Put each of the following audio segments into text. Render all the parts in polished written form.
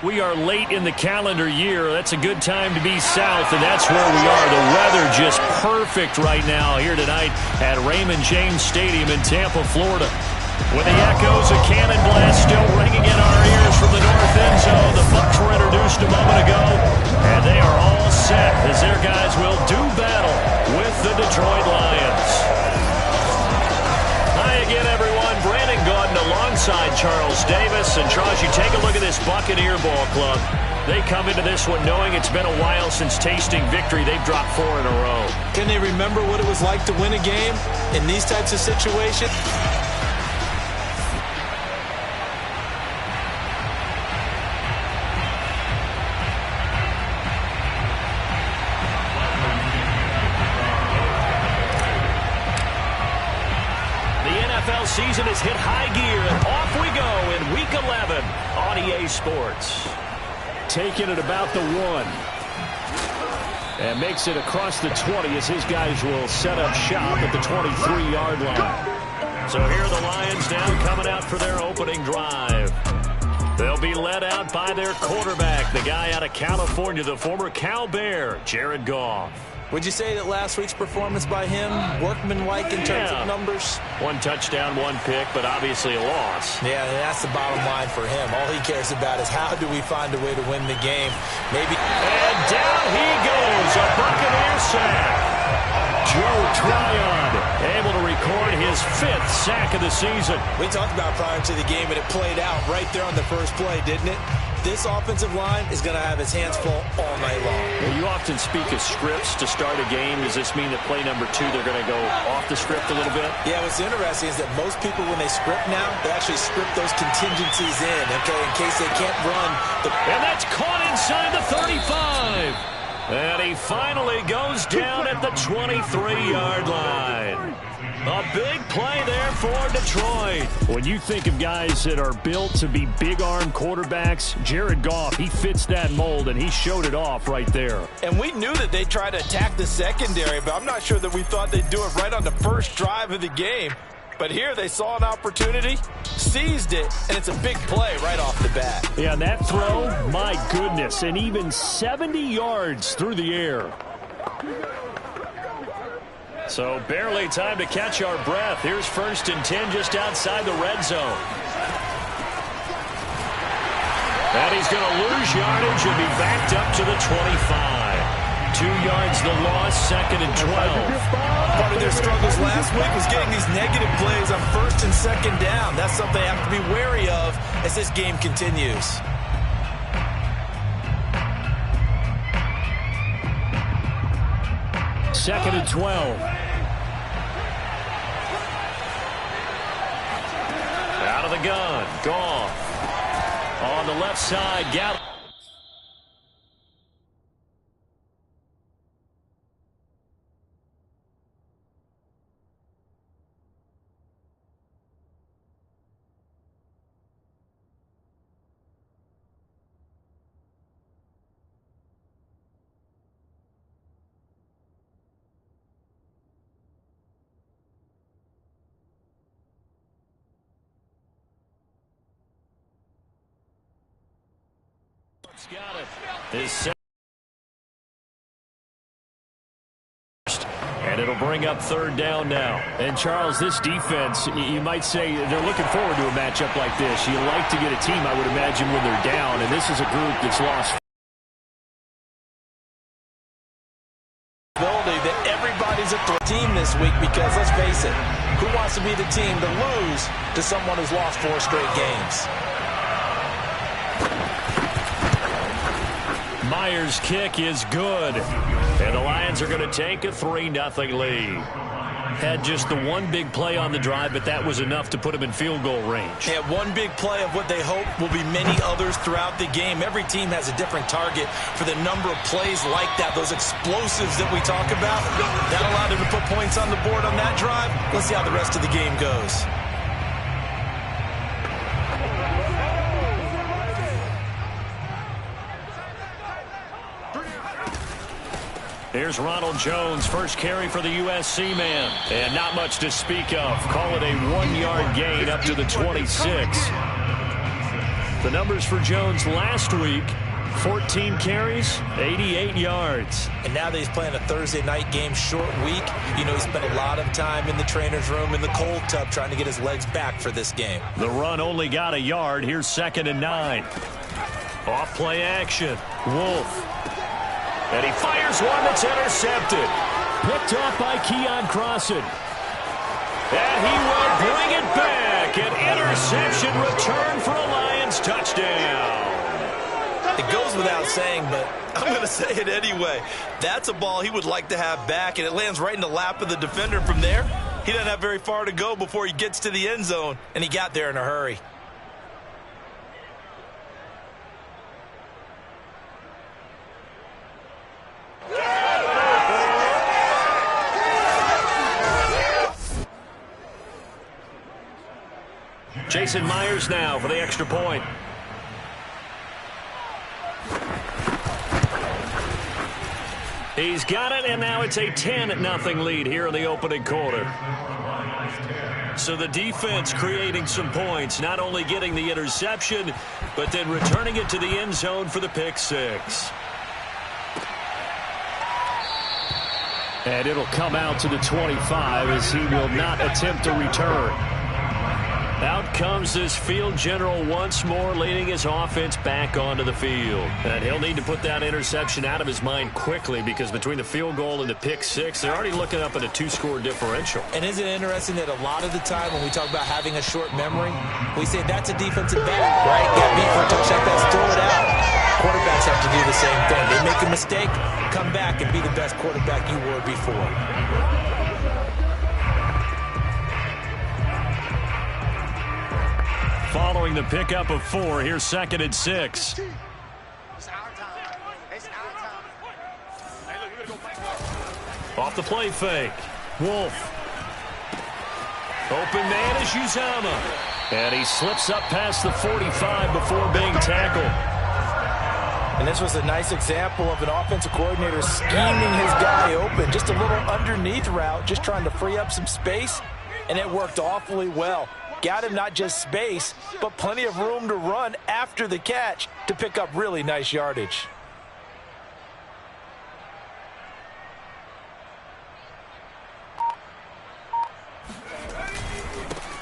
We are late in the calendar year. That's a good time to be south, and that's where we are. The weather just perfect right now here tonight at Raymond James Stadium in Tampa, Florida. With the echoes of Cannon Blast still ringing in our ears from the north end zone, the Bucs were introduced a moment ago, and they are all set as their guys will do battle with the Detroit Lions. Hi again, everyone. Brandon Gaudin alongside Charles Davis. And Charles, you take a look at this Buccaneer ball club. They come into this one knowing it's been a while since tasting victory. They've dropped 4 in a row. Can they remember what it was like to win a game in these types of situations? Season has hit high gear, and off we go in Week 11 on EA Sports. Taking it about the 1. And makes it across the 20 as his guys will set up shop at the 23-yard line. So here are the Lions now coming out for their opening drive. They'll be led out by their quarterback, the guy out of California, the former Cal Bear, Jared Goff. Would you say that last week's performance by him, workmanlike in terms of numbers? 1 touchdown, 1 pick, but obviously a loss. Yeah, that's the bottom line for him. All he cares about is how do we find a way to win the game. Maybe. And down he goes, a Buccaneer sack. Joe Tryon able to record his 5th sack of the season. We talked about prior to the game, and it played out right there on the first play, didn't it? This offensive line is going to have his hands full all night long. Well, you often speak of scripts to start a game. Does this mean that play number 2, they're going to go off the script a little bit? Yeah, what's interesting is that most people, when they script now, they actually script those contingencies in, okay, in case they can't run. And that's caught inside the 35. And he finally goes down at the 23-yard line. A big play there for Detroit. When you think of guys that are built to be big-arm quarterbacks, Jared Goff, he fits that mold, and he showed it off right there. And we knew that they'd try to attack the secondary, but I'm not sure that we thought they'd do it right on the first drive of the game. But here they saw an opportunity, seized it, and it's a big play right off the bat. Yeah, and that throw, my goodness, and even 70 yards through the air. So barely time to catch our breath. Here's 1st and 10 just outside the red zone. And he's going to lose yardage and be backed up to the 25. 2 yards the loss, 2nd and 12. Part of their struggles last week was getting these negative plays on 1st and 2nd down. That's something they have to be wary of as this game continues. Second and 12. Out of the gun, Goff. On the left side, Gallup. Got it. And it'll bring up 3rd down now. And Charles, this defense, you might say they're looking forward to a matchup like this. You like to get a team, I would imagine, when they're down, and this is a group that's lost. That everybody's a team this week because, let's face it, who wants to be the team to lose to someone who's lost 4 straight games? Myers' kick is good. And the Lions are going to take a 3-0 lead. Had just the 1 big play on the drive, but that was enough to put him in field goal range. Yeah, 1 big play of what they hope will be many others throughout the game. Every team has a different target for the number of plays like that, those explosives that we talk about. That allowed them to put points on the board on that drive. Let's see how the rest of the game goes. Here's Ronald Jones, first carry for the USC man. And not much to speak of. Call it a 1-yard gain up to the 26. The numbers for Jones last week: 14 carries, 88 yards. And now that he's playing a Thursday night game, short week, you know, he spent a lot of time in the trainer's room in the cold tub trying to get his legs back for this game. The run only got a yard. Here's 2nd and 9. Off play action. Wolf. And he fires one that's intercepted. Picked off by Keon Crossan. And he will bring it back. An interception return for a Lions touchdown. It goes without saying, but I'm going to say it anyway. That's a ball he would like to have back, and it lands right in the lap of the defender. From there, he doesn't have very far to go before he gets to the end zone, and he got there in a hurry. Jason Myers now for the extra point. He's got it, and now it's a 10-0 lead here in the opening quarter. So the defense creating some points, not only getting the interception, but then returning it to the end zone for the pick six. And it'll come out to the 25 as he will not attempt to return. Out comes this field general once more, leading his offense back onto the field. And he'll need to put that interception out of his mind quickly, because between the field goal and the pick six, they're already looking up at a 2-score differential. And isn't it interesting that a lot of the time when we talk about having a short memory, we say that's a defensive back, right? Got beat for a touchdown pass, throw it out. Quarterbacks have to do the same thing. They make a mistake, come back and be the best quarterback you were before. Following the pickup of 4, here's 2nd and 6. Off the play fake. Wolf. Open man is Uzomah. And he slips up past the 45 before being tackled. And this was a nice example of an offensive coordinator scheming his guy open. Just a little underneath route, just trying to free up some space, and it worked awfully well. Got him not just space, but plenty of room to run after the catch to pick up really nice yardage.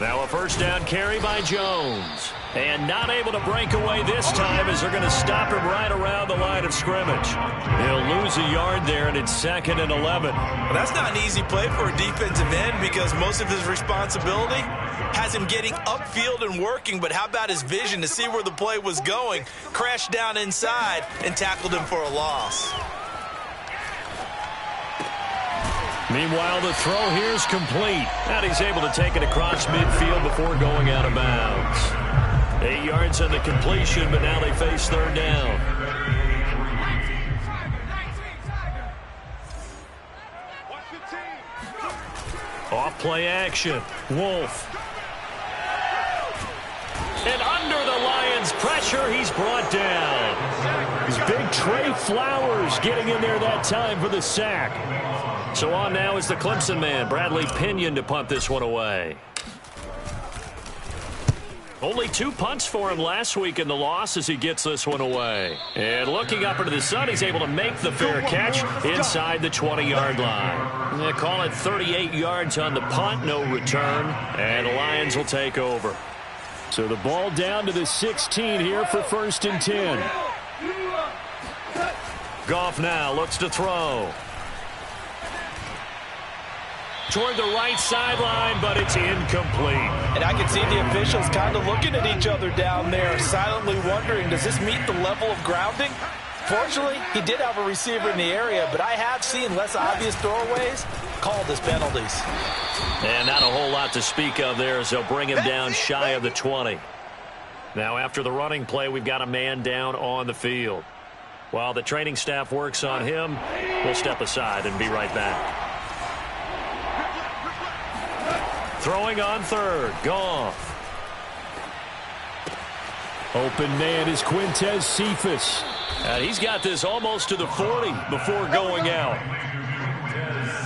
Now a first down carry by Jones. And not able to break away this time, as they're going to stop him right around the line of scrimmage. He'll lose a yard there, and it's 2nd and 11. Well, that's not an easy play for a defensive end, because most of his responsibility has him getting upfield and working, but how about his vision to see where the play was going? Crashed down inside and tackled him for a loss. Meanwhile, the throw here is complete. And he's able to take it across midfield before going out of bounds. 8 yards on the completion, but now they face 3rd down. Off play action. Wolf. And under the Lions' pressure, he's brought down. His big Trey Flowers getting in there that time for the sack. So on now is the Clemson man, Bradley Pinion, to punt this one away. Only 2 punts for him last week in the loss as he gets this one away. And looking up into the sun, he's able to make the fair catch inside the 20-yard line. They call it 38 yards on the punt, no return, and the Lions will take over. So the ball down to the 16 here for 1st and 10. Goff now looks to throw. Toward the right sideline, but it's incomplete. And I can see the officials kind of looking at each other down there, silently wondering, does this meet the level of grounding? Fortunately, he did have a receiver in the area, but I have seen less obvious throwaways called as penalties. And not a whole lot to speak of there, as they'll bring him down shy of the 20. Now, after the running play, we've got a man down on the field. While the training staff works on him, we'll step aside and be right back. Throwing on 3rd, Goff. Open man is Quintez Cephus. And he's got this almost to the 40 before going out.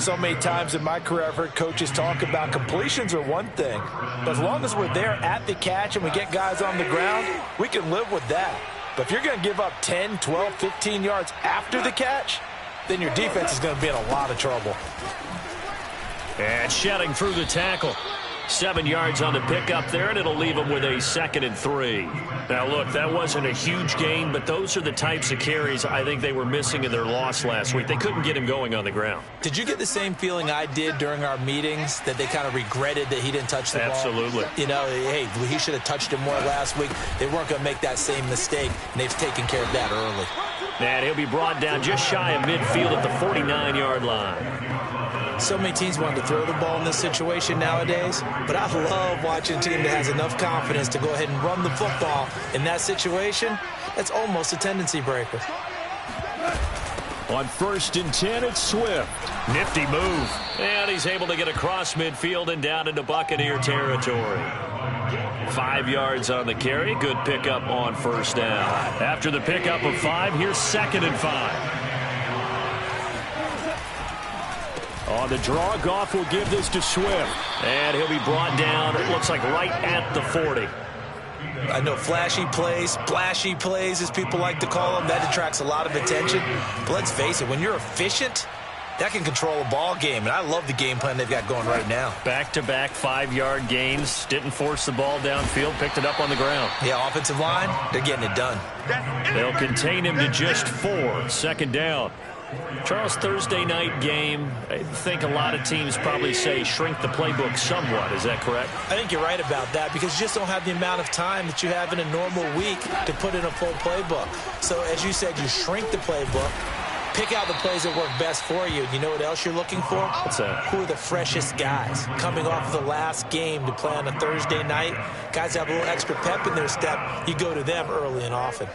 So many times in my career, I've heard coaches talk about completions are one thing, but as long as we're there at the catch and we get guys on the ground, we can live with that. But if you're going to give up 10, 12, 15 yards after the catch, then your defense is going to be in a lot of trouble. And shedding through the tackle. 7 yards on the pickup there, and it'll leave them with a 2nd and 3. Now, look, that wasn't a huge gain, but those are the types of carries I think they were missing in their loss last week. They couldn't get him going on the ground. Did you get the same feeling I did during our meetings, that they kind of regretted that he didn't touch the ball? Absolutely. You know, hey, he should have touched it more last week. They weren't going to make that same mistake, and they've taken care of that early. And he'll be brought down just shy of midfield at the 49-yard line. So many teams want to throw the ball in this situation nowadays, but I love watching a team that has enough confidence to go ahead and run the football in that situation. That's almost a tendency breaker. On 1st and 10, it's Swift. Nifty move. And he's able to get across midfield and down into Buccaneer territory. 5 yards on the carry. Good pickup on 1st down. After the pickup of 5, here's 2nd and 5. On the draw, Goff will give this to Swift. And he'll be brought down, it looks like right at the 40. I know flashy plays, splashy plays, as people like to call them, that attracts a lot of attention. But let's face it, when you're efficient, that can control a ball game. And I love the game plan they've got going right now. Back-to-back 5-yard gains. Didn't force the ball downfield, picked it up on the ground. Yeah, offensive line, they're getting it done. They'll contain him to just 4. 2nd down. Charles, Thursday night game, I think a lot of teams probably say shrink the playbook somewhat. Is that correct? I think you're right about that, because you just don't have the amount of time that you have in a normal week to put in a full playbook. So, as you said, you shrink the playbook, pick out the plays that work best for you. You know what else you're looking for? What's that? Who are the freshest guys coming off of the last game to play on a Thursday night? Guys have a little extra pep in their step. You go to them early and often.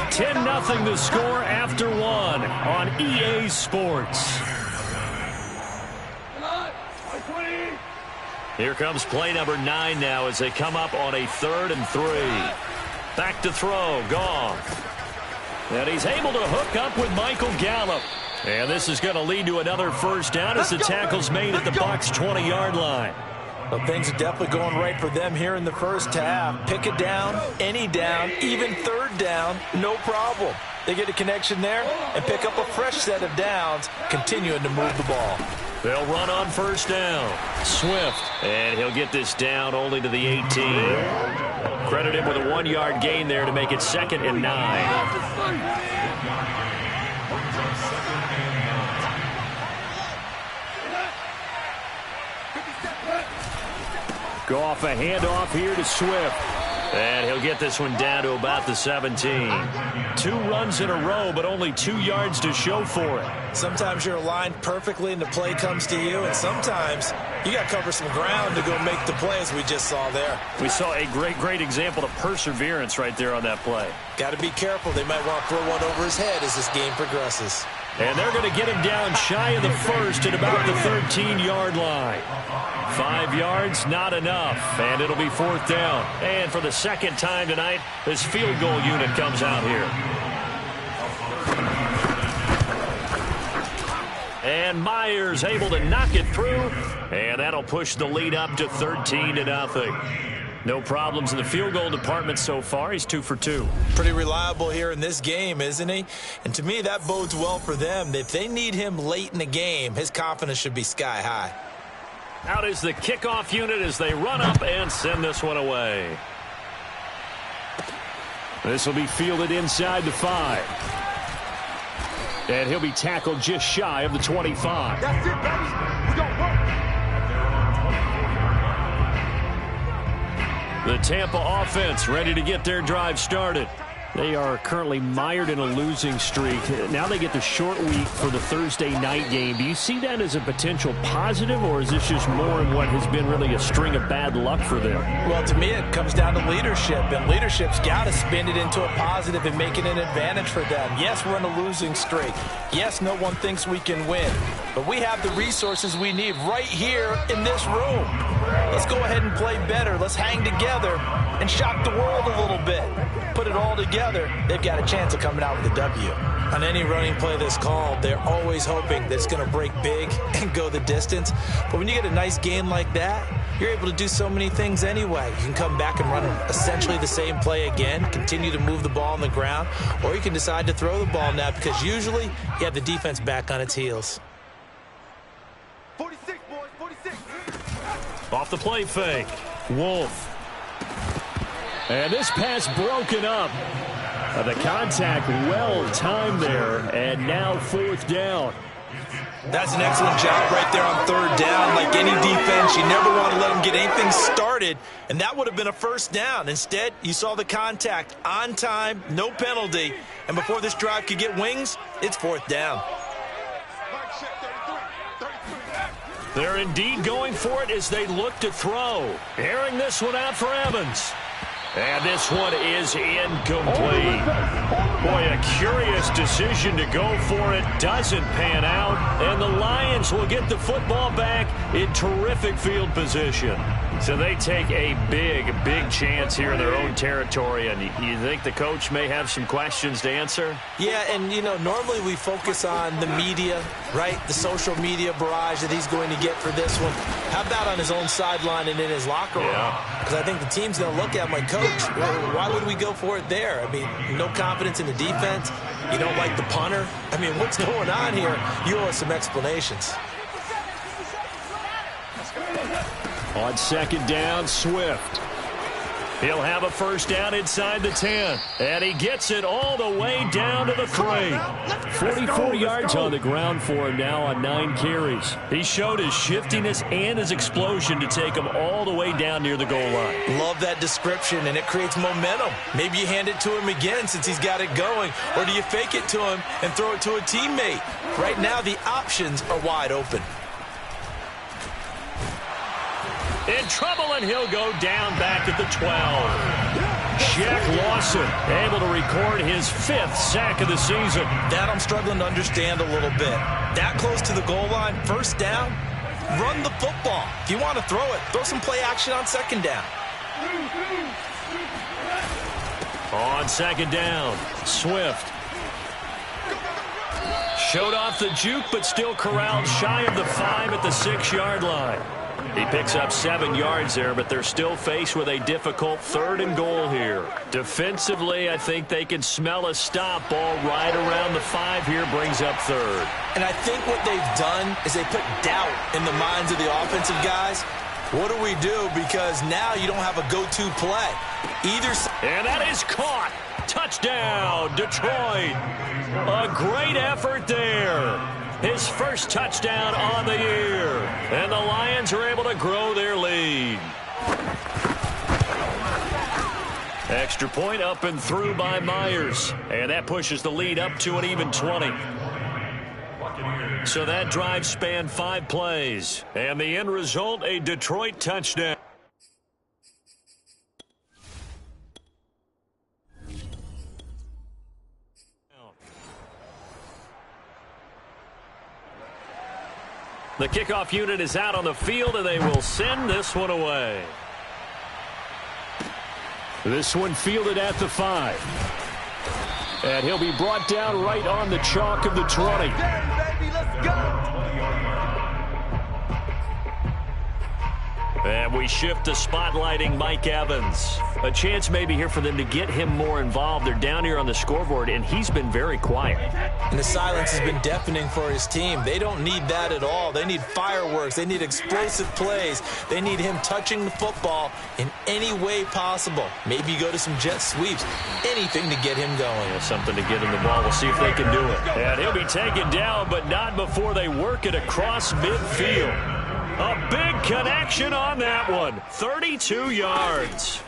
10-0 the score after 1 on EA Sports. Here comes play number 9 now as they come up on a 3rd and 3. Back to throw, Goff. And he's able to hook up with Michael Gallup. And this is going to lead to another 1st down as the tackle's made at the Bucs 20-yard line. Well, things are definitely going right for them here in the 1st half. Pick it down, any down, even 3rd down, no problem. They get a connection there and pick up a fresh set of downs, continuing to move the ball. They'll run on 1st down. Swift, and he'll get this down only to the 18. Credit him with a 1-yard gain there to make it 2nd and 9. Goff a handoff here to Swift. And he'll get this one down to about the 17. 2 runs in a row, but only 2 yards to show for it. Sometimes you're aligned perfectly and the play comes to you, and sometimes you got to cover some ground to go make the play, as we just saw there. We saw a great example of perseverance right there on that play. Got to be careful. They might want to throw one over his head as this game progresses. And they're going to get him down shy of the 1st at about the 13-yard line. 5 yards, not enough, and it'll be 4th down. And for the 2nd time tonight, this field goal unit comes out here. And Myers able to knock it through, and that'll push the lead up to 13-0. No problems in the field goal department so far. He's 2 for 2. Pretty reliable here in this game, isn't he? And to me, that bodes well for them. If they need him late in the game, his confidence should be sky high. Out is the kickoff unit as they run up and send this one away. This will be fielded inside the 5. And he'll be tackled just shy of the 25. That's it, baby. We don't work. The Tampa offense ready to get their drive started. They are currently mired in a losing streak. Now they get the short week for the Thursday night game. Do you see that as a potential positive, or is this just more in what has been really a string of bad luck for them? Well, to me, it comes down to leadership, and leadership's got to spin it into a positive and make it an advantage for them. Yes, we're in a losing streak. Yes, no one thinks we can win, but we have the resources we need right here in this room. Let's go ahead and play better. Let's hang together and shock the world a little bit. put it all together, they've got a chance of coming out with a W. On any running play that's called, they're always hoping that it's going to break big and go the distance. But when you get a nice gain like that, you're able to do so many things anyway. You can come back and run essentially the same play again, continue to move the ball on the ground, or you can decide to throw the ball now because usually you have the defense back on its heels. 46, boys, 46. Off the play fake. Wolf. And this pass broken up. The contact well timed there, and now fourth down. That's an excellent job right there on third down. Like any defense, you never want to let them get anything started, and that would have been a first down. Instead, you saw the contact on time, no penalty, and before this drive could get wings, it's fourth down. They're indeed going for it as they look to throw. Airing this one out for Evans. And this one is incomplete. Boy, a curious decision to go for it. Doesn't pan out. And the Lions will get the football back in terrific field position. So they take a big, big chance here in their own territory. And you think the coach may have some questions to answer? Yeah, and, you know, normally we focus on the media, right? The social media barrage that he's going to get for this one. How about on his own sideline and in his locker room? Because I think the team's going to look at him like, Coach, why would we go for it there? I mean, no confidence in the defense. You don't like the punter. I mean, what's going on here? You owe us some explanations. On second down, Swift. He'll have a first down inside the 10. And he gets it all the way down to the 3. 44 yards on the ground for him now on 9 carries. He showed his shiftiness and his explosion to take him all the way down near the goal line. Love that description, and it creates momentum. Maybe you hand it to him again since he's got it going, or do you fake it to him and throw it to a teammate? Right now, the options are wide open. In trouble, and he'll go down back at the 12. Shaq Lawson able to record his 5th sack of the season. That I'm struggling to understand a little bit. That close to the goal line, first down, run the football. If you want to throw it, throw some play action on second down. On second down, Swift. Showed off the juke, but still corralled shy of the 5 at the 6-yard line. He picks up 7 yards there, but they're still faced with a difficult 3rd and goal here. Defensively, I think they can smell a stop. Ball right around the 5 here, brings up 3rd. And I think what they've done is they put doubt in the minds of the offensive guys. What do we do? Because now you don't have a go-to play. Either side. And that is caught. Touchdown, Detroit. A great effort there. His first touchdown on the year. And the Lions are able to grow their lead. Extra point up and through by Myers. And that pushes the lead up to an even 20. So that drive spanned 5 plays. And the end result, a Detroit touchdown. The kickoff unit is out on the field, and they will send this one away. This one fielded at the 5. And he'll be brought down right on the chalk of the 20. And we shift to spotlighting Mike Evans. A chance maybe here for them to get him more involved. They're down here on the scoreboard, and he's been very quiet. And the silence has been deafening for his team. They don't need that at all. They need fireworks. They need explosive plays. They need him touching the football in any way possible. Maybe you go to some jet sweeps. Anything to get him going. Yeah, something to get him the ball. We'll see if they can do it. And he'll be taken down, but not before they work it across midfield. A big connection on that one. 32 yards.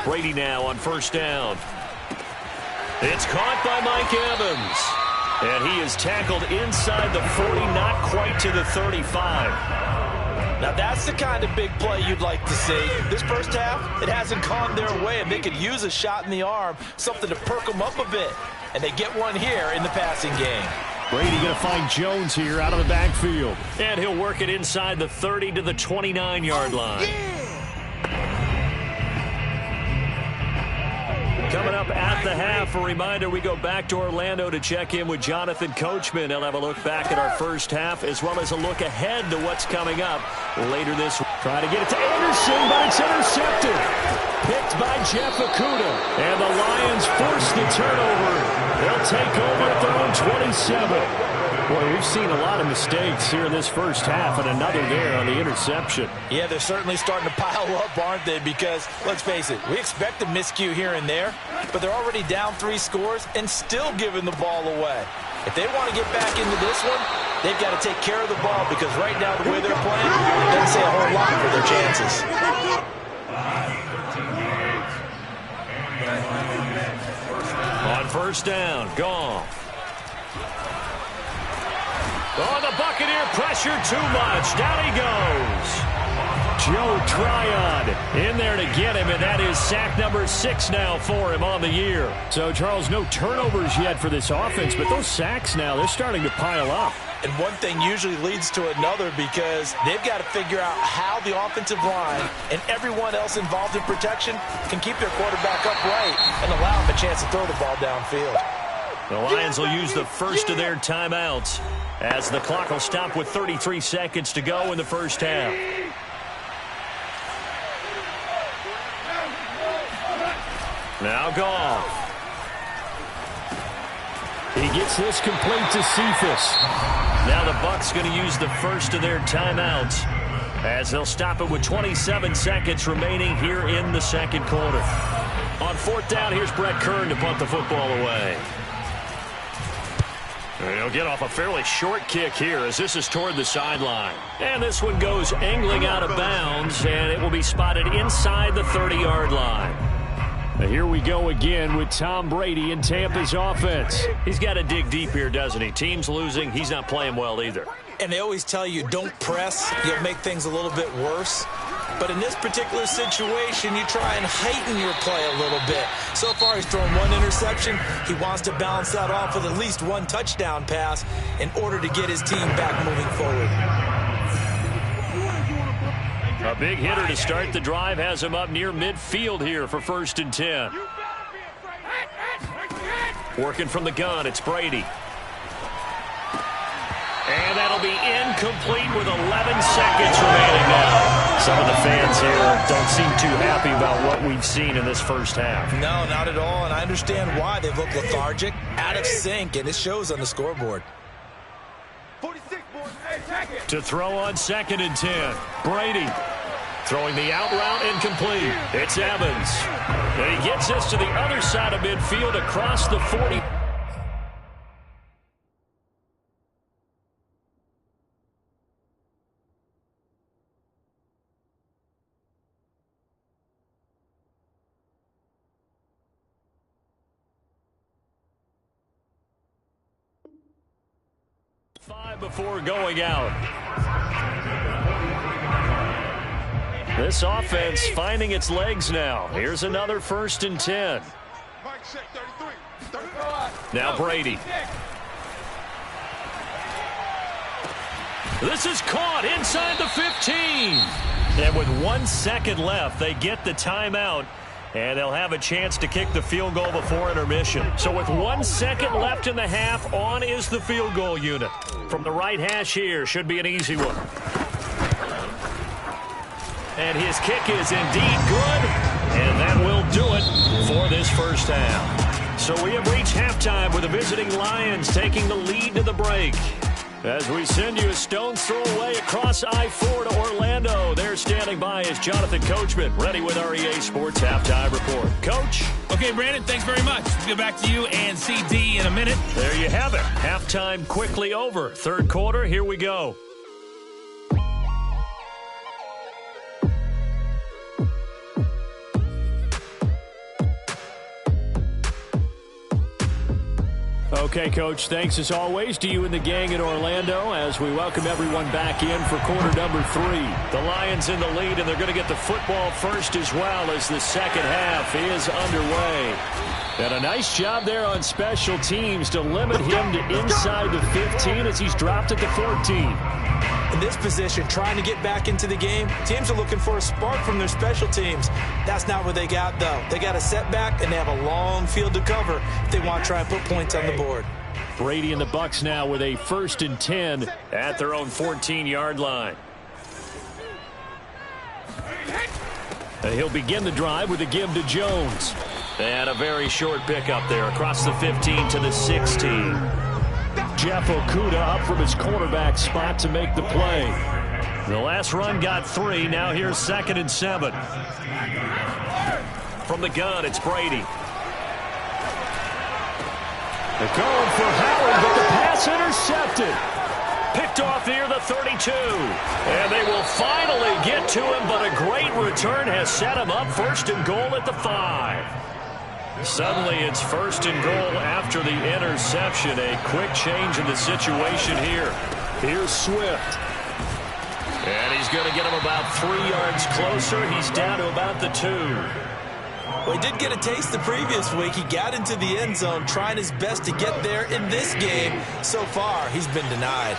Brady now on first down. It's caught by Mike Evans. And he is tackled inside the 40, not quite to the 35. Now that's the kind of big play you'd like to see. This first half, it hasn't gone their way, and they could use a shot in the arm, something to perk them up a bit. And they get one here in the passing game. Brady going to find Jones here out of the backfield. And he'll work it inside the 30 to the 29-yard line. Coming up at the half, a reminder, we go back to Orlando to check in with Jonathan Coachman. He'll have a look back at our first half as well as a look ahead to what's coming up later this week. Trying to get it to Anderson, but it's intercepted. Picked by Jeff Okudah. And the Lions force the turnover. They'll take over at their own 27. Boy, we've seen a lot of mistakes here in this first half, and another there on the interception. Yeah, they're certainly starting to pile up, aren't they? Because, let's face it, we expect a miscue here and there, but they're already down 3 scores and still giving the ball away. If they want to get back into this one, they've got to take care of the ball because right now, the way they're playing, it doesn't say a whole lot for their chances. On first down, Goff. Oh, the Buccaneer pressure too much. Down he goes. Joe Tryon in there to get him, and that is sack number 6 now for him on the year. So, Charles, no turnovers yet for this offense, but those sacks now, they're starting to pile up. And one thing usually leads to another because they've got to figure out how the offensive line and everyone else involved in protection can keep their quarterback upright and allow him a chance to throw the ball downfield. The Lions will use the first of their timeouts as the clock will stop with 33 seconds to go in the first half. Now Goff. He gets this complete to Cephas. Now the Bucs going to use the first of their timeouts as they'll stop it with 27 seconds remaining here in the second quarter. On fourth down, here's Brett Kern to punt the football away. He'll get off a fairly short kick here as this is toward the sideline. And this one goes angling out of bounds, and it will be spotted inside the 30-yard line. Now here we go again with Tom Brady in Tampa's offense. He's got to dig deep here, doesn't he? Team's losing. He's not playing well either. And they always tell you don't press. You'll make things a little bit worse. But in this particular situation, you try and heighten your play a little bit. So far, he's thrown 1 interception. He wants to balance that off with at least 1 touchdown pass in order to get his team back moving forward. A big hitter to start the drive has him up near midfield here for 1st and 10. Working from the gun, it's Brady. And that'll be incomplete with 11 seconds remaining now. Some of the fans here don't seem too happy about what we've seen in this first half. No, not at all, and I understand why. They've looked lethargic, out of sync, and it shows on the scoreboard. 46, boys. Hey, check it. To throw on 2nd and 10. Brady throwing the out route incomplete. It's Evans. And he gets this to the other side of midfield across the 40. Before going out. This offense finding its legs now. Here's another 1st and 10. Now Brady. This is caught inside the 15. And with 1 second left, they get the timeout. And they'll have a chance to kick the field goal before intermission. So with 1 second left in the half, on is the field goal unit. From the right hash here, should be an easy one. And his kick is indeed good. And that will do it for this first half. So we have reached halftime with the visiting Lions taking the lead to the break. As we send you a stone's throw away across I-4 to Orlando. There standing by is Jonathan Coachman, ready with our EA Sports Halftime Report. Coach? Okay, Brandon, thanks very much. We'll get back to you and CD in a minute. There you have it. Halftime quickly over. Third quarter, here we go. Okay, Coach, thanks as always to you and the gang in Orlando as we welcome everyone back in for quarter number 3. The Lions in the lead, and they're going to get the football first as well as the second half is underway. And a nice job there on special teams to limit him to inside the 15 as he's dropped at the 14. In this position, trying to get back into the game, teams are looking for a spark from their special teams. That's not what they got, though. They got a setback, and they have a long field to cover if they want to try and put points on the board. Brady and the Bucs now with a 1st and 10 at their own 14-yard line. He'll begin the drive with a give to Jones. And a very short pickup there across the 15 to the 16. Jeff Okudah up from his cornerback spot to make the play. The last run got 3. Now here's 2nd and 7. From the gun, it's Brady. They're going for Howard, but the pass intercepted. Picked off near the 32. And they will finally get to him, but a great return has set him up 1st and goal at the 5. Suddenly it's 1st and goal after the interception. A quick change in the situation here. Here's Swift. And he's going to get him about 3 yards closer. He's down to about the 2. Well, he did get a taste the previous week. He got into the end zone trying his best to get there in this game. So far, he's been denied.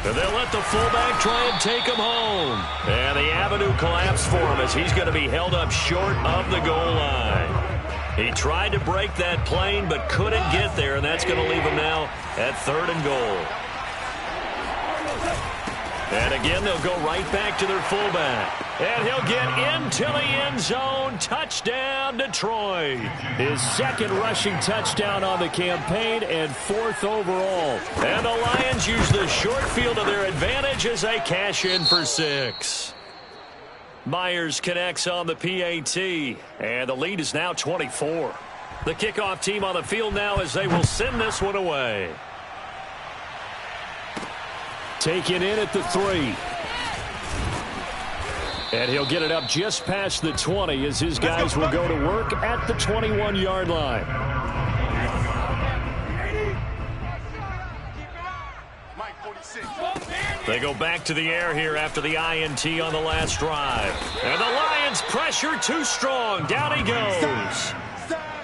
And they'll let the fullback try and take him home. And the avenue collapsed for him as he's going to be held up short of the goal line. He tried to break that plane but couldn't get there, and that's going to leave him now at 3rd and goal. And again, they'll go right back to their fullback. And he'll get into the end zone. Touchdown, Detroit. His 2nd rushing touchdown on the campaign and 4th overall. And the Lions use the short field to their advantage as they cash in for 6. Myers connects on the PAT. And the lead is now 24. The kickoff team on the field now as they will send this one away. Taken in at the 3. And he'll get it up just past the 20 as his guys will go to work at the 21-yard line. They go back to the air here after the INT on the last drive. And the Lions pressure too strong. Down he goes.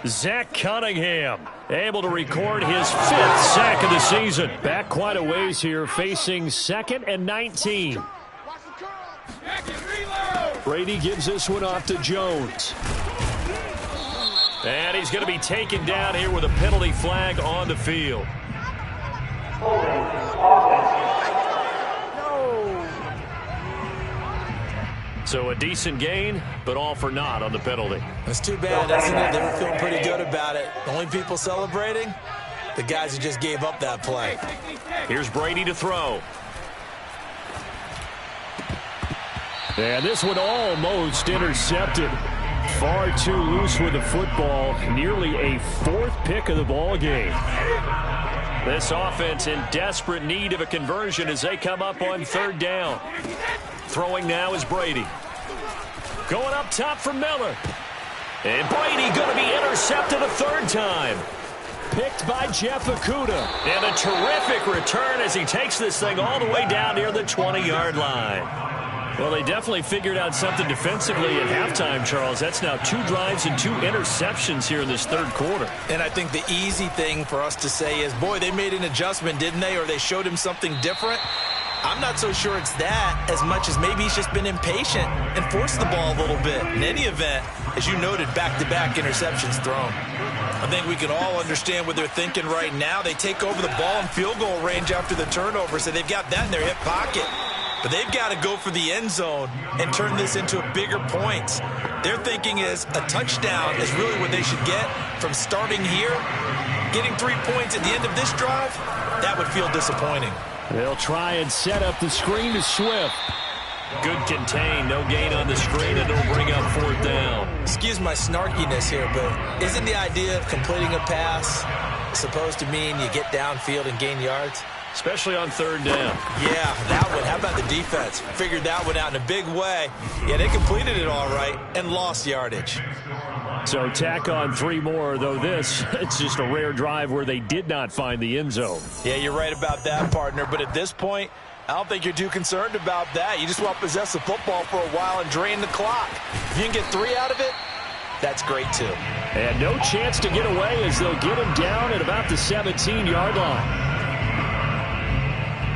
Zach Cunningham able to record his 5th sack of the season. Back quite a ways here, facing 2nd and 19. Brady gives this one off to Jones. And he's going to be taken down here with a penalty flag on the field. So a decent gain, but all for naught on the penalty. That's too bad, isn't it? They were feeling pretty good about it. The only people celebrating, the guys who just gave up that play. Here's Brady to throw. And this one almost intercepted. Far too loose with the football. Nearly a 4th pick of the ball game. This offense in desperate need of a conversion as they come up on 3rd down. Throwing now is Brady. Going up top for Miller. And Brady going to be intercepted a 3rd time. Picked by Jeff Okudah. And a terrific return as he takes this thing all the way down near the 20-yard line. Well, they definitely figured out something defensively at halftime, Charles. That's now 2 drives and 2 interceptions here in this 3rd quarter. And I think the easy thing for us to say is, boy, they made an adjustment, didn't they? Or they showed him something different. I'm not so sure it's that as much as maybe he's just been impatient and forced the ball a little bit. In any event, as you noted, back-to-back interceptions thrown. I think we can all understand what they're thinking right now. They take over the ball in field goal range after the turnover, so they've got that in their hip pocket. But they've got to go for the end zone and turn this into a bigger points. Their thinking is a touchdown is really what they should get from starting here. Getting 3 points at the end of this drive, that would feel disappointing. They'll try and set up the screen to Swift. Good contain, no gain on the screen, and it'll bring up 4th down. Excuse my snarkiness here, but isn't the idea of completing a pass supposed to mean you get downfield and gain yards? Especially on 3rd down. Yeah, that one. How about the defense? Figured that one out in a big way. Yeah, they completed it all right and lost yardage. So tack on 3 more, though this, it's just a rare drive where they did not find the end zone. Yeah, you're right about that, partner. But at this point, I don't think you're too concerned about that. You just want to possess the football for a while and drain the clock. If you can get 3 out of it, that's great too. And no chance to get away as they'll get him down at about the 17-yard line.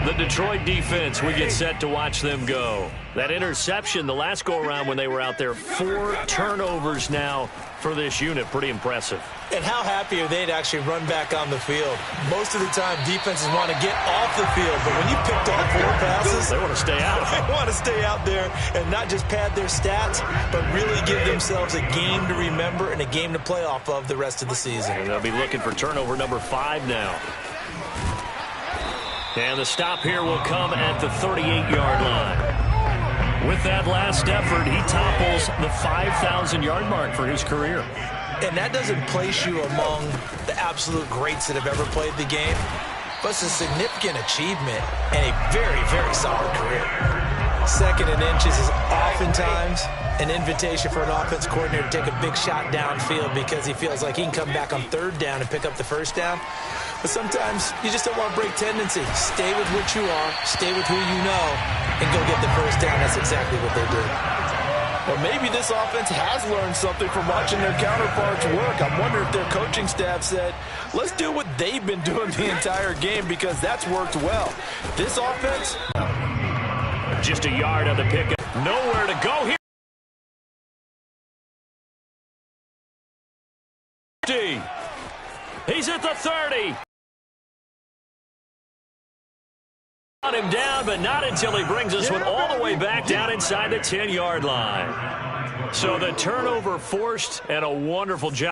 The Detroit defense, we get set to watch them go. That interception, the last go-around when they were out there, 4 turnovers now for this unit. Pretty impressive. And how happy are they to actually run back on the field? Most of the time, defenses want to get off the field, but when you picked off 4 passes, they want to stay out. They want to stay out there and not just pad their stats, but really give themselves a game to remember and a game to play off of the rest of the season. And they'll be looking for turnover number 5 now. And the stop here will come at the 38-yard line. With that last effort, he topples the 5,000-yard mark for his career. And that doesn't place you among the absolute greats that have ever played the game, but it's a significant achievement and a very, very solid career. 2nd and inches is oftentimes an invitation for an offense coordinator to take a big shot downfield because he feels like he can come back on 3rd down and pick up the 1st down. But sometimes you just don't want to break tendency. Stay with what you are, stay with who you know, and go get the 1st down. That's exactly what they did. Well, maybe this offense has learned something from watching their counterparts work. I'm wondering if their coaching staff said, let's do what they've been doing the entire game because that's worked well. This offense... Just a yard on the pick. Nowhere to go here. He's at the 30. On him down, but not until he brings this one all the way back down inside the 10-yard line. So the turnover forced, and a wonderful job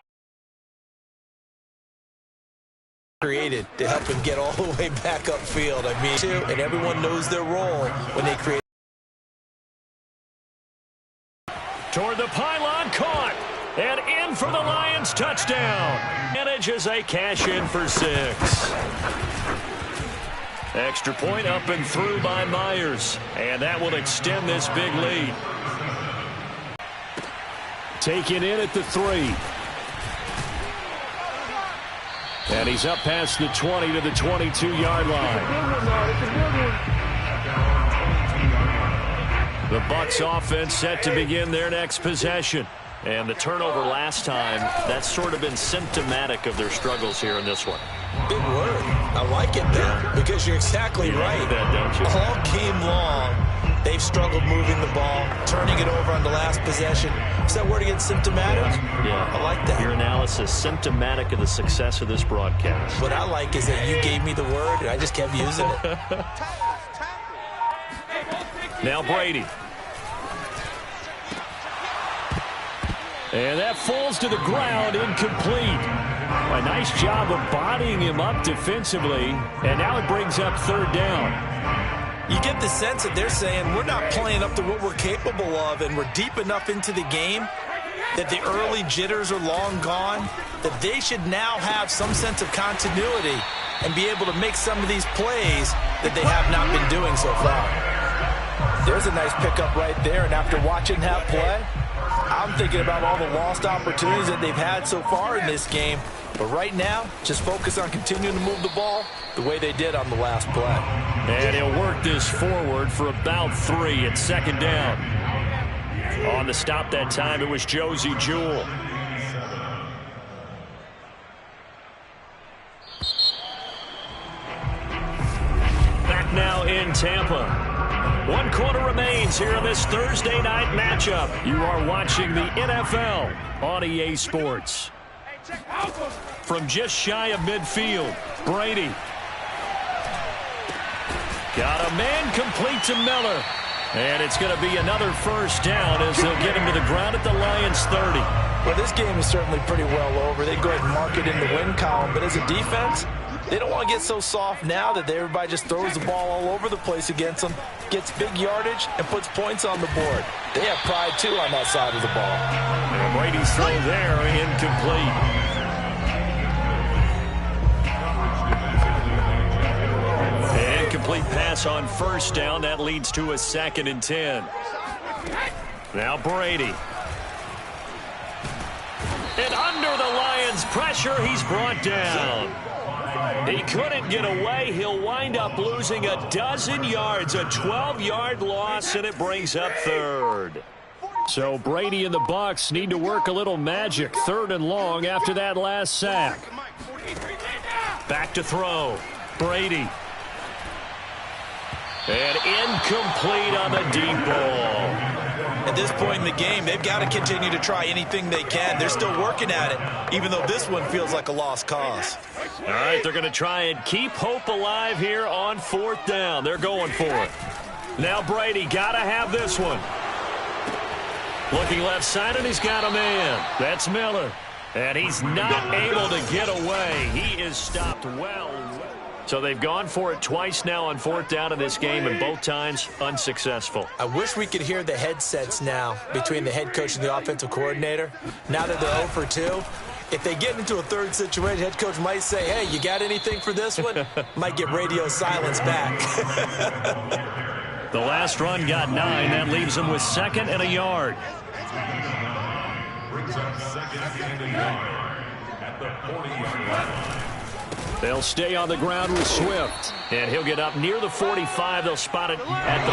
created to help him get all the way back upfield. I mean, and everyone knows their role when they create. Toward the pylon, caught, and in for the Lions touchdown. Manages a cash in for 6. Extra point up and through by Myers, and that will extend this big lead. Taken in at the 3. And he's up past the 20 to the 22-yard line. The Bucs offense set to begin their next possession. And the turnover last time, that's sort of been symptomatic of their struggles here in this one. Big word. I like it, though, because you're exactly right. That, don't you? All game long, they've struggled moving the ball, turning it over on the last possession. Is that word again, symptomatic? Yeah. I like that. Your analysis, symptomatic of the success of this broadcast. What I like is that you gave me the word, and I just kept using it. Now Brady. And that falls to the ground, incomplete. A nice job of bodying him up defensively, and now it brings up 3rd down. You get the sense that they're saying we're not playing up to what we're capable of, and we're deep enough into the game that the early jitters are long gone, that they should now have some sense of continuity and be able to make some of these plays that they have not been doing so far. There's a nice pickup right there, and after watching that play, I'm thinking about all the lost opportunities that they've had so far in this game. But right now, just focus on continuing to move the ball the way they did on the last play. And he'll work this forward for about 3 at 2nd down. On the stop that time, it was Josey Jewell. Back now in Tampa. 1 quarter remains here in this Thursday night matchup. You are watching the NFL on EA Sports. From just shy of midfield, Brady. Got a man complete to Miller. And it's going to be another 1st down as they'll get him to the ground at the Lions 30. Well, this game is certainly pretty well over. They go ahead and mark it in the win column. But as a defense, they don't want to get so soft now that everybody just throws the ball all over the place against them, gets big yardage, and puts points on the board. They have pride, too, on that side of the ball. And Brady's throw there, incomplete. An incomplete pass on 1st down. That leads to a 2nd and 10. Now Brady. And under the Lions' pressure, he's brought down. He couldn't get away. He'll wind up losing a dozen yards, a 12-yard loss, and it brings up 3rd. So Brady and the Bucs need to work a little magic. 3rd and long after that last sack. Back to throw. Brady. And incomplete on the deep ball. At this point in the game, they've got to continue to try anything they can. They're still working at it, even though this one feels like a lost cause. All right, they're going to try and keep hope alive here on 4th down. They're going for it. Now Brady got to have this one. Looking left side, and he's got a man. That's Miller. And he's not able to get away. He is stopped well. So they've gone for it twice now on 4th down in this game, and both times unsuccessful. I wish we could hear the headsets now between the head coach and the offensive coordinator. Now that they're 0 for 2, if they get into a third situation, head coach might say, hey, you got anything for this one? Might get radio silence back. The last run got 9. That leaves them with 2nd and a yard. Brings up 2nd and a yard at the 40-yard line. They'll stay on the ground with Swift. And he'll get up near the 45. They'll spot it at the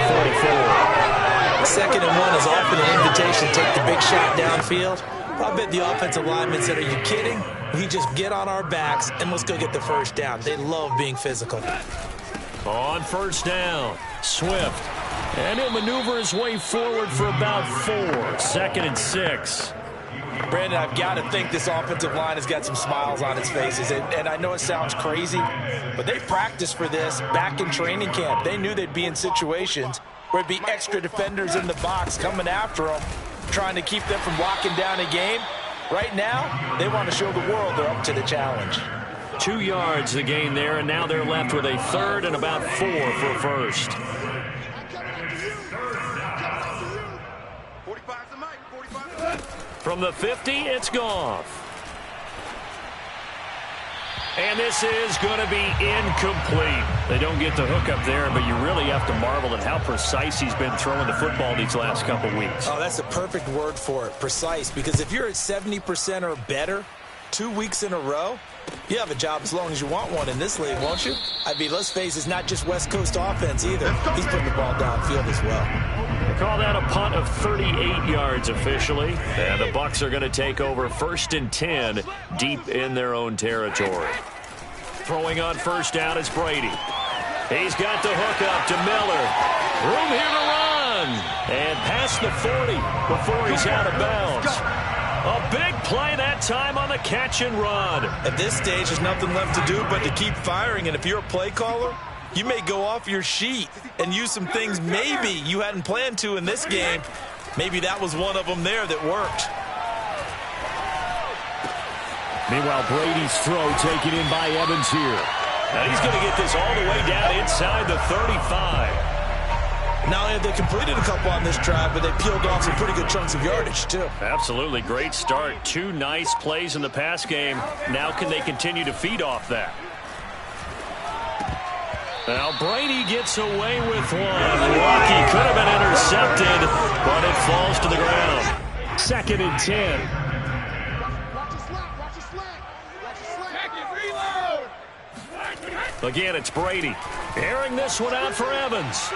44. 2nd and 1 is often an invitation to take the big shot downfield. I bet the offensive lineman said, are you kidding? We just get on our backs and let's go get the first down. They love being physical. On 1st down, Swift. And he'll maneuver his way forward for about 4. 2nd and 6. Brandon, I've got to think this offensive line has got some smiles on its faces. And I know it sounds crazy, but they practiced for this back in training camp. They knew they'd be in situations where it'd be extra defenders in the box coming after them, trying to keep them from locking down a game. Right now, they want to show the world they're up to the challenge. 2 yards the gain there, and now they're left with a 3rd and about 4 for a first. 45 to Mike. From the 50, it's Goff. And this is going to be incomplete. They don't get the hook up there, but you really have to marvel at how precise he's been throwing the football these last couple weeks. Oh, that's a perfect word for it, precise, because if you're at 70% or better 2 weeks in a row, you have a job as long as you want one in this league, won't you? I mean, let's face it, it's not just West Coast offense either. He's putting the ball downfield as well. They call that a punt of 38 yards officially. And the Bucs are going to take over 1st and 10 deep in their own territory. Throwing on 1st down is Brady. He's got the hook up to Miller. Room here to run. And past the 40 before he's out of bounds. A big play that time on the catch and run. At this stage, there's nothing left to do but to keep firing. And if you're a play caller, you may go off your sheet and use some things maybe you hadn't planned to in this game. Maybe that was one of them there that worked. Meanwhile, Brady's throw taken in by Evans here. And he's going to get this all the way down inside the 35. Not only have they completed a couple on this drive, but they peeled off some pretty good chunks of yardage, too. Absolutely. Great start. 2 nice plays in the pass game. Now can they continue to feed off that? Now Brady gets away with one. Lucky could have been intercepted, but it falls to the ground. 2nd and 10. Again, it's Brady. Airing this one out for Evans.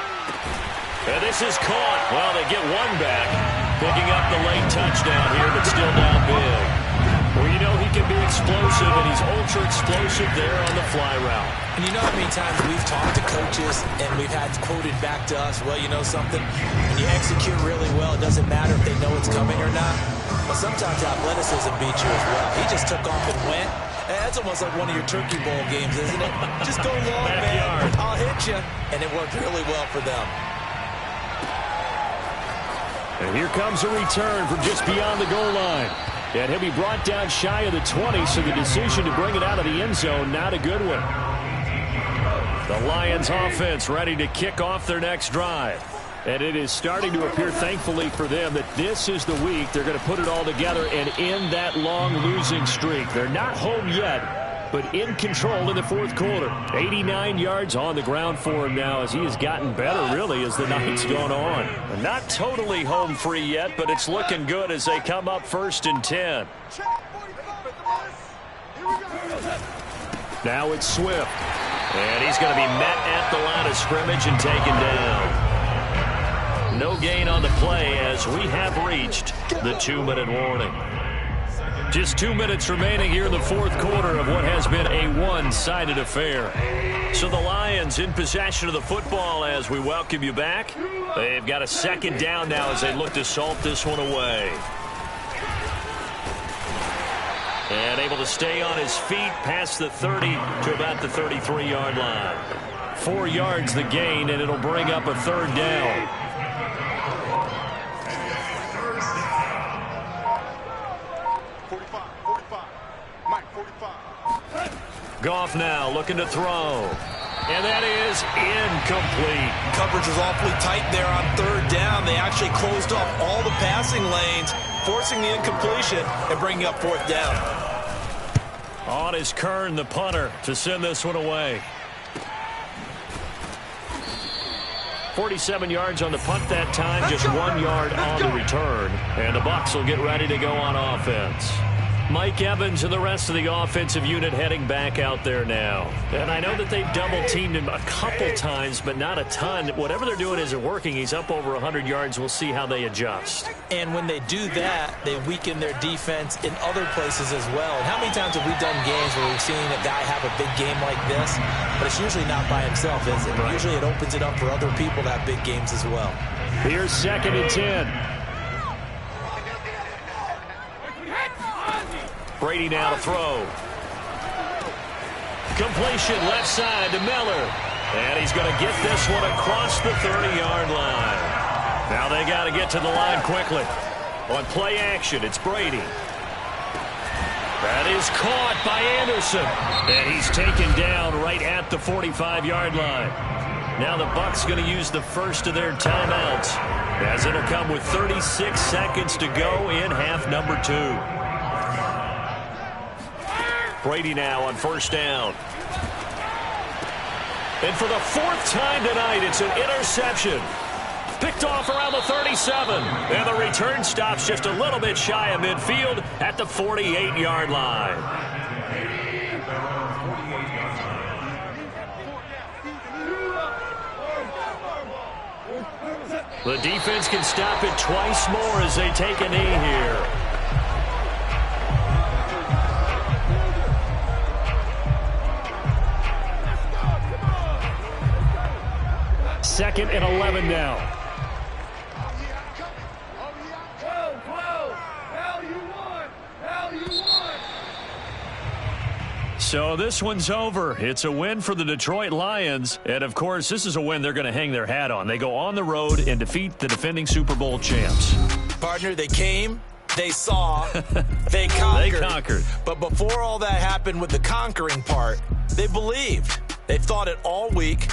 And this is caught. Well, they get one back. Picking up the late touchdown here, but still down big. Well, you know he can be explosive, and he's ultra-explosive there on the fly route. And you know how many times we've talked to coaches and we've had quoted back to us, well, you know something? When you execute really well, it doesn't matter if they know it's coming or not. But sometimes athleticism beats you as well. He just took off and went. That's almost like one of your Turkey Bowl games, isn't it? Just go long, man. I'll hit you. And it worked really well for them. And here comes a return from just beyond the goal line. And he'll be brought down shy of the 20, so the decision to bring it out of the end zone, not a good one. The Lions offense ready to kick off their next drive. And it is starting to appear, thankfully for them, that this is the week they're going to put it all together and end that long losing streak. They're not home yet, but in control in the 4th quarter. 89 yards on the ground for him now as he has gotten better, really, as the night's gone on. And not totally home free yet, but it's looking good as they come up 1st and 10. Now it's Swift. And he's going to be met at the line of scrimmage and taken down. No gain on the play as we have reached the 2-minute warning. Just 2 minutes remaining here in the fourth quarter of what has been a one-sided affair. So the Lions in possession of the football as we welcome you back. They've got a second down now as they look to salt this one away. And able to stay on his feet past the 30 to about the 33-yard line. 4 yards the gain, and it'll bring up a third down. Goff now looking to throw. And that is incomplete. Coverage was awfully tight there on third down. They actually closed off all the passing lanes, forcing the incompletion and bringing up fourth down. On is Kern, the punter, to send this one away. 47 yards on the punt that time, just 1 yard on the return. And the Bucs will get ready to go on offense. Mike Evans and the rest of the offensive unit heading back out there now. And I know that they've double-teamed him a couple times, but not a ton. Whatever they're doing isn't working. He's up over 100 yards. We'll see how they adjust. And when they do that, they weaken their defense in other places as well. And how many times have we done games where we've seen a guy have a big game like this, but it's usually not by himself, is it? Right. Usually it opens it up for other people to have big games as well. Here's 2nd and 10. Brady now to throw. Completion left side to Miller. And he's going to get this one across the 30-yard line. Now they got to get to the line quickly. On play action, it's Brady. That is caught by Anderson. And he's taken down right at the 45-yard line. Now the Bucs going to use the first of their timeouts, as it'll come with 36 seconds to go in half number 2. Brady now on first down. And for the 4th time tonight, it's an interception. Picked off around the 37. And the return stops just a little bit shy of midfield at the 48-yard line. The defense can stop it twice more as they take a knee here. 2nd and 11 now. So this one's over. It's a win for the Detroit Lions. And, of course, this is a win they're going to hang their hat on. They go on the road and defeat the defending Super Bowl champs. Partner, they came, they saw, they conquered. They conquered. But before all that happened with the conquering part, they believed. They thought it all week.